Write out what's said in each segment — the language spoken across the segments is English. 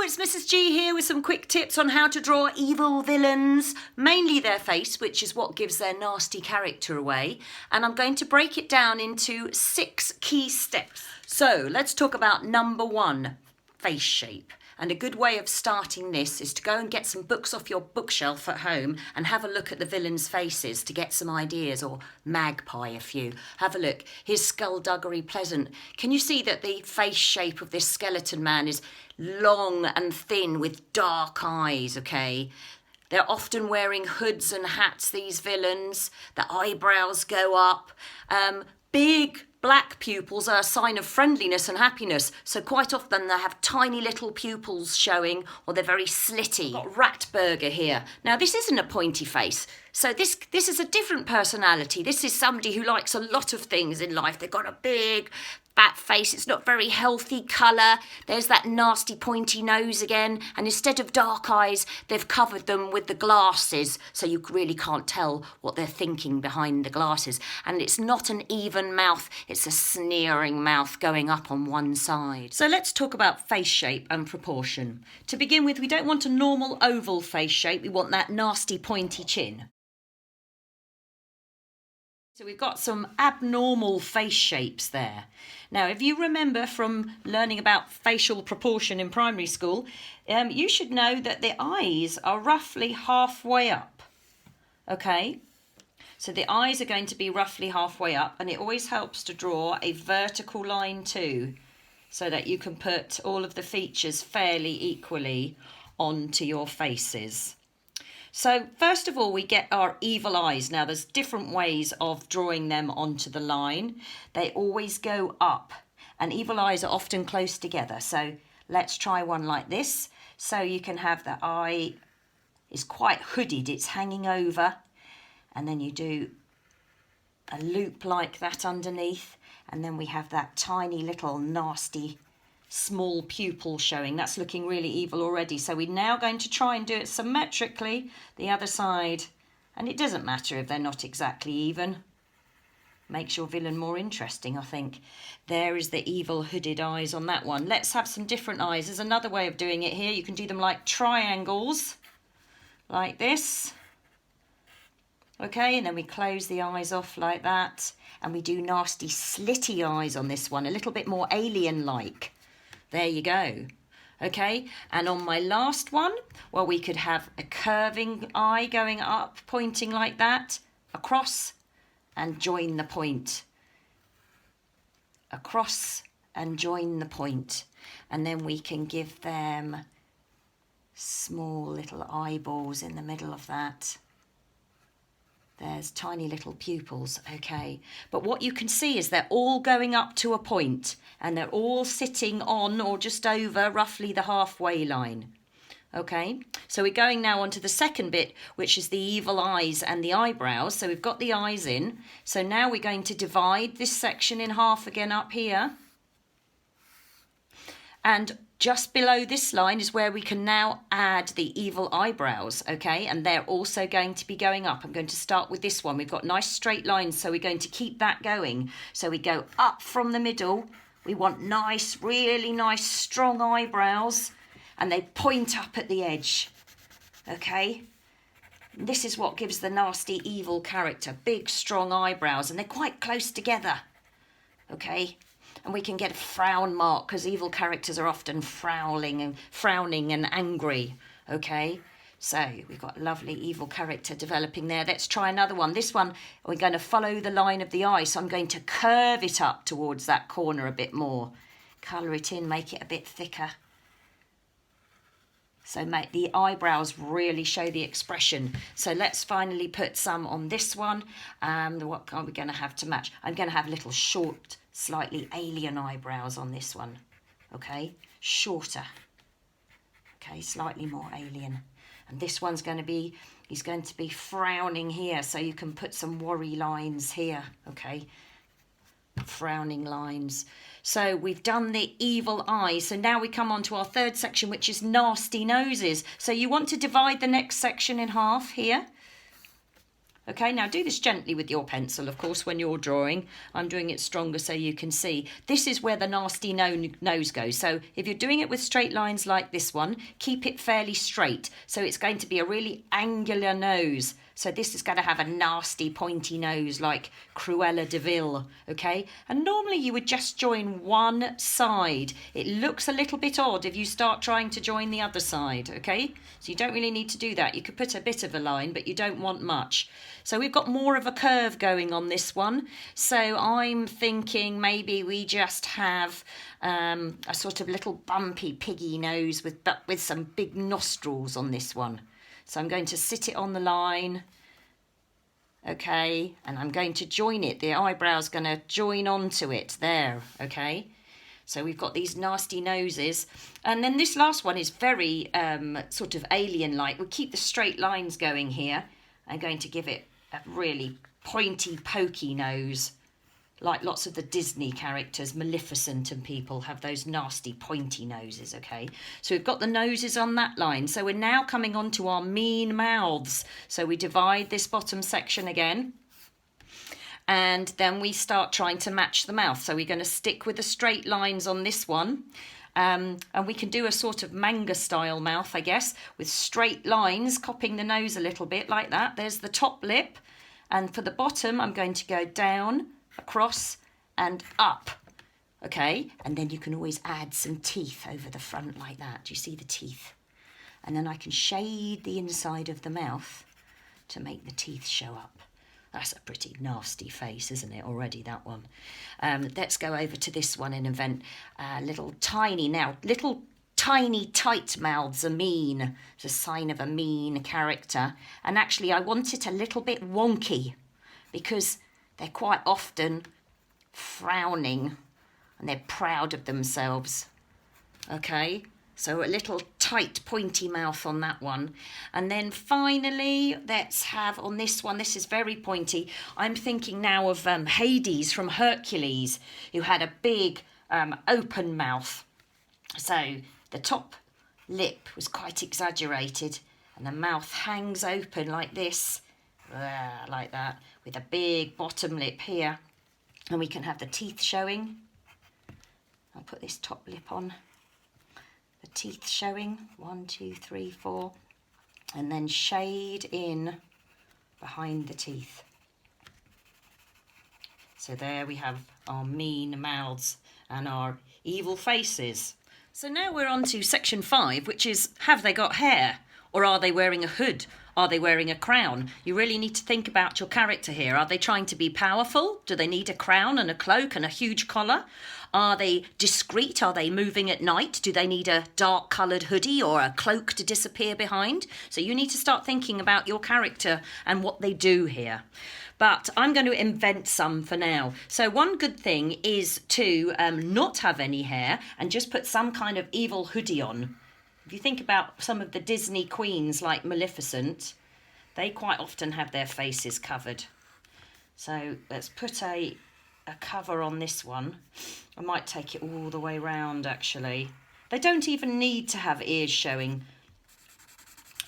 it's Mrs. G here with some quick tips on how to draw evil villains, mainly their face, which is what gives their nasty character away. And I'm going to break it down into 6 key steps. So let's talk about number 1, face shape. And a good way of starting this is to go and get some books off your bookshelf at home and have a look at the villains' faces to get some ideas, or magpie a few. Have a look. Here's Skullduggery Pleasant. Can you see that the face shape of this skeleton man is long and thin with dark eyes, okay? They're often wearing hoods and hats, these villains. The eyebrows go up. Big black pupils are a sign of friendliness and happiness, so quite often they have tiny little pupils showing, or they're very slitty. Got Ratburger here. Now this isn't a pointy face, so this is a different personality. This is somebody who likes a lot of things in life. They've got a big fat face, it's not very healthy colour. There's that nasty pointy nose again, and instead of dark eyes, they've covered them with the glasses, so you really can't tell what they're thinking behind the glasses. And it's not an even mouth, it's a sneering mouth going up on one side. So let's talk about face shape and proportion. To begin with, we don't want a normal oval face shape, we want that nasty pointy chin. So we've got some abnormal face shapes there. Now, if you remember from learning about facial proportion in primary school, you should know that the eyes are roughly halfway up, okay? So the eyes are going to be roughly halfway up, and it always helps to draw a vertical line too, so that you can put all of the features fairly equally onto your faces. So first of all, we get our evil eyes. Now there's different ways of drawing them onto the line. They always go up, and evil eyes are often close together. So let's try one like this. So you can have the eye is quite hooded, it's hanging over, and then you do a loop like that underneath, and then we have that tiny little nasty small pupil showing. That's looking really evil already. So we're now going to try and do it symmetrically the other side, and it doesn't matter if they're not exactly even. Makes your villain more interesting, I think. There is the evil hooded eyes on that one. Let's have some different eyes. There's another way of doing it here. You can do them like triangles, like this. Okay, and then we close the eyes off like that, and we do nasty slitty eyes on this one, a little bit more alien-like. There you go. Okay, and on my last one, well, we could have a curving eye going up, pointing like that, across, and join the point. Across and join the point. And then we can give them small little eyeballs in the middle of that. There's tiny little pupils, okay. But what you can see is they're all going up to a point, and they're all sitting on or just over roughly the halfway line. Okay, so we're going now on to the second bit, which is the evil eyes and the eyebrows. So we've got the eyes in. So now we're going to divide this section in half again up here. And just below this line is where we can now add the evil eyebrows, okay? And they're also going to be going up. I'm going to start with this one. We've got nice straight lines, so we're going to keep that going. So we go up from the middle. We want nice, really nice, strong eyebrows, and they point up at the edge, okay? This is what gives the nasty, evil character, big, strong eyebrows, and they're quite close together, okay? And we can get a frown mark, because evil characters are often frowning and angry, okay? So we've got a lovely evil character developing there. Let's try another one. This one, we're going to follow the line of the eye, so I'm going to curve it up towards that corner a bit more. Colour it in, make it a bit thicker. So make the eyebrows really show the expression. So let's finally put some on this one. What are we going to have to match? I'm going to have little short, slightly alien eyebrows on this one. Okay, shorter. Okay, slightly more alien. And this one's going to be, he's going to be frowning here. So you can put some worry lines here. Okay, frowning lines. So we've done the evil eyes. So now we come on to our third section, which is nasty noses. So you want to divide the next section in half here. Okay, now do this gently with your pencil, of course, when you're drawing. I'm doing it stronger so you can see. This is where the nasty nose goes. So if you're doing it with straight lines like this one, keep it fairly straight. So it's going to be a really angular nose. So this is going to have a nasty pointy nose like Cruella de Vil, okay? And normally you would just join one side. It looks a little bit odd if you start trying to join the other side, okay? So you don't really need to do that. You could put a bit of a line, but you don't want much. So we've got more of a curve going on this one. So I'm thinking maybe we just have a sort of little bumpy piggy nose with some big nostrils on this one. So I'm going to sit it on the line, okay, and I'm going to join it. The eyebrow's going to join onto it there, okay. So we've got these nasty noses. And then this last one is very sort of alien-like. We'll keep the straight lines going here. I'm going to give it a really pointy, pokey nose, like lots of the Disney characters, Maleficent and people have those nasty pointy noses, okay? So we've got the noses on that line. So we're now coming on to our mean mouths. So we divide this bottom section again. And then we start trying to match the mouth. So we're going to stick with the straight lines on this one. And we can do a sort of manga style mouth, I guess, with straight lines, copying the nose a little bit like that. There's the top lip. And for the bottom, I'm going to go down, across and up, okay? And then you can always add some teeth over the front like that. Do you see the teeth? And then I can shade the inside of the mouth to make the teeth show up. That's a pretty nasty face, isn't it, already, that one? Let's go over to this one and invent little tiny tight mouths are mean. It's a sign of a mean character. And actually, I want it a little bit wonky because they're quite often frowning and they're proud of themselves, okay? So a little tight, pointy mouth on that one. And then finally, let's have on this one, this is very pointy. I'm thinking now of Hades from Hercules, who had a big open mouth. So the top lip was quite exaggerated and the mouth hangs open like this, like that, with a big bottom lip here. And we can have the teeth showing. I'll put this top lip on. The teeth showing, 1, 2, 3, 4, and then shade in behind the teeth. So there we have our mean mouths and our evil faces. So now we're on to section 5, which is, have they got hair? Or are they wearing a hood? Are they wearing a crown? You really need to think about your character here. Are they trying to be powerful? Do they need a crown and a cloak and a huge collar? Are they discreet? Are they moving at night? Do they need a dark coloured hoodie or a cloak to disappear behind? So you need to start thinking about your character and what they do here. But I'm going to invent some for now. So one good thing is to not have any hair and just put some kind of evil hoodie on. If you think about some of the Disney queens like Maleficent, they quite often have their faces covered. So let's put a cover on this one. I might take it all the way round, actually. They don't even need to have ears showing.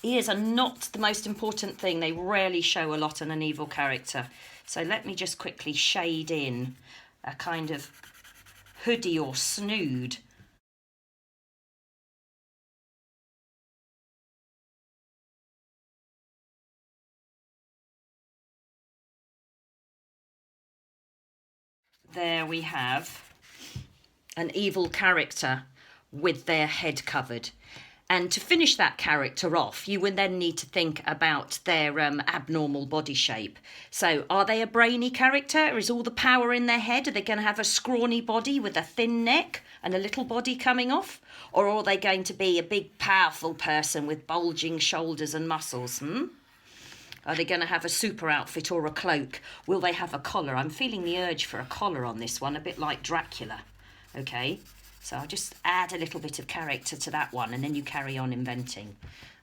Ears are not the most important thing. They rarely show a lot on an evil character. So let me just quickly shade in a kind of hoodie or snood. There we have an evil character with their head covered. And to finish that character off, you would then need to think about their abnormal body shape. So are they a brainy character? Is all the power in their head? Are they going to have a scrawny body with a thin neck and a little body coming off? Or are they going to be a big, powerful person with bulging shoulders and muscles? Are they going to have a super outfit or a cloak? Will they have a collar? I'm feeling the urge for a collar on this one, a bit like Dracula. Okay, so I'll just add a little bit of character to that one and then you carry on inventing.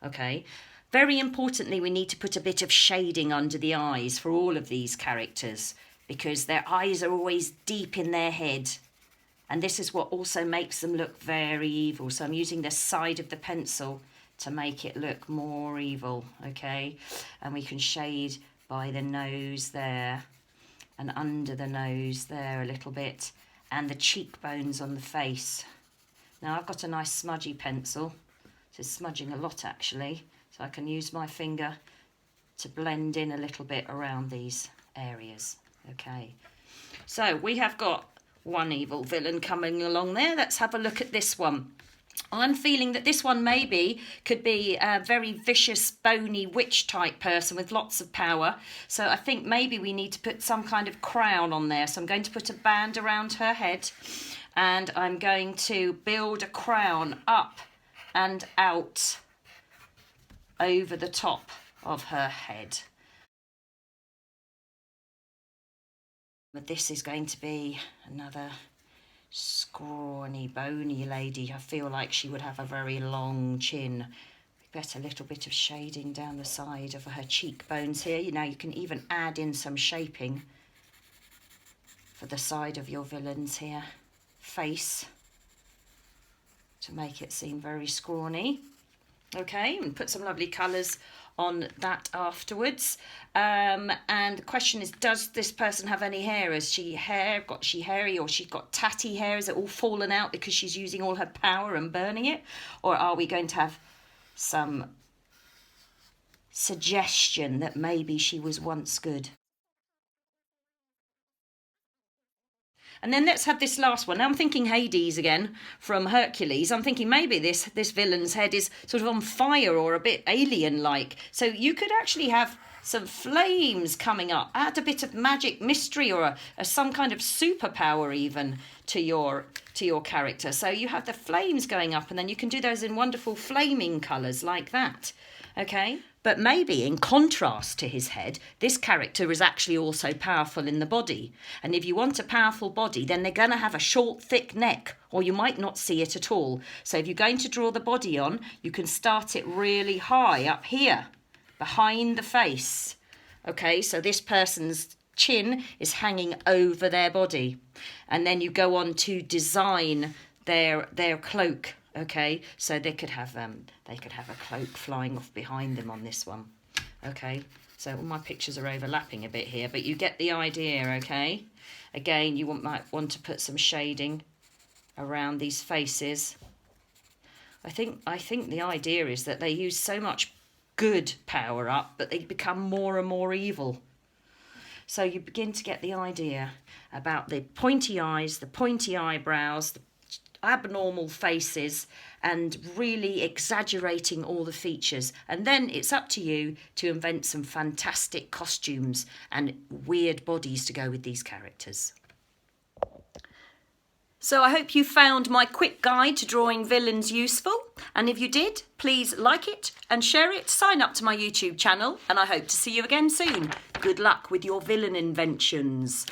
Okay, very importantly, we need to put a bit of shading under the eyes for all of these characters because their eyes are always deep in their head. And this is what also makes them look very evil. So I'm using the side of the pencil to make it look more evil, okay? And we can shade by the nose there, and under the nose there a little bit, and the cheekbones on the face. Now I've got a nice smudgy pencil, so it's smudging a lot actually, so I can use my finger to blend in a little bit around these areas. Okay, so we have got one evil villain coming along there. Let's have a look at this one. I'm feeling that this one maybe could be a very vicious, bony witch type person with lots of power. So I think maybe we need to put some kind of crown on there. So I'm going to put a band around her head, and I'm going to build a crown up and out over the top of her head. But this is going to be another scrawny, bony lady. I feel like she would have a very long chin. We get a little bit of shading down the side of her cheekbones here. You know, you can even add in some shaping for the side of your villain's here face to make it seem very scrawny. Okay, and put some lovely colours on that afterwards. And the question is, does this person have any hair? Is she hairy, or she's got tatty hair? Is it all fallen out because she's using all her power and burning it? Or are we going to have some suggestion that maybe she was once good? And then let's have this last one. Now I'm thinking Hades again from Hercules. I'm thinking maybe this villain's head is sort of on fire or a bit alien-like. So you could actually have some flames coming up. Add a bit of magic mystery or some kind of superpower even to your character. So you have the flames going up, and then you can do those in wonderful flaming colours like that. Okay? But maybe in contrast to his head, this character is actually also powerful in the body. And if you want a powerful body, then they're going to have a short, thick neck, or you might not see it at all. So if you're going to draw the body on, you can start it really high up here, behind the face. Okay, so this person's chin is hanging over their body. And then you go on to design their cloak. Okay, so they could have a cloak flying off behind them on this one. Okay, so all my pictures are overlapping a bit here, but you get the idea. Okay, again, you might want to put some shading around these faces. I think the idea is that they use so much good power up, but they become more and more evil. So you begin to get the idea about the pointy eyes, the pointy eyebrows, the abnormal faces, and really exaggerating all the features. And then it's up to you to invent some fantastic costumes and weird bodies to go with these characters. So I hope you found my quick guide to drawing villains useful. And if you did, please like it and share it. Sign up to my YouTube channel, and I hope to see you again soon. Good luck with your villain inventions.